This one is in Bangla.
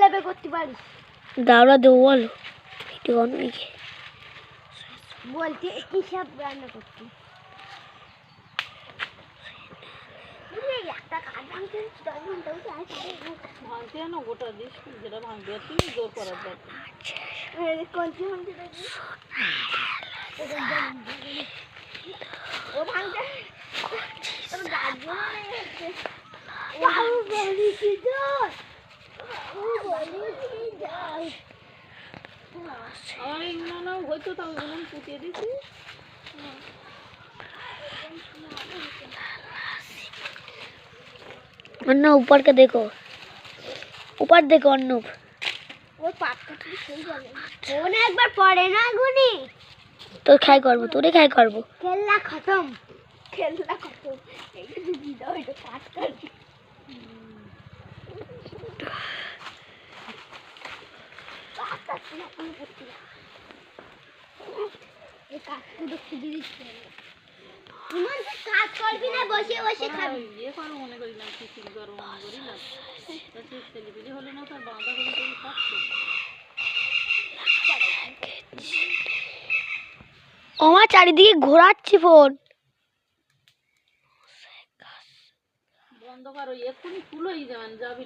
লেবে করতে পারিস? দাওরা দেবো বলো ভিডিও অনেকে বলতে কি সব রান্না করছি? একটা কাজ ভাঙতে 10 ঘন্টা উঠে আর ভাঙতে না গোটা দিস যেটা ভাঙবে তুমি জোর করার দরকার কোনটি ভাঙতে দেখি ও ভাঙতে তোর গাজর নেই বাবু বলি কি জোর বলি কি জোর আমার এগুলো না হয়তো তাও এগুলো পুঁতিয়ে দিছি अन्नू ऊपर के देखो ऊपर देखो अन्नू ওর পাপটা কি সেই বলে কোন একবার পড়ে না গুনি तो खाई करबो তোরে খাই করবো খেলা খতম এই যে দিদি দাও এটা কাট কর পাতা কি আপনি করতে এই কাটতে দেখতে দিচ্ছি ইমান তুই কাজ করবি না বসে বসে খাবি ইয়ে করো মনে করি না টিফিন করো মনে করি না তো ছেলেপিলে হলে না তার বাঁধা করে তুমি খাচ্ছো আমার চারিদিকে ঘোরাচ্ছি ফোন বন্ধ করো এক্ষুনি তুলোই যাবেন যাবি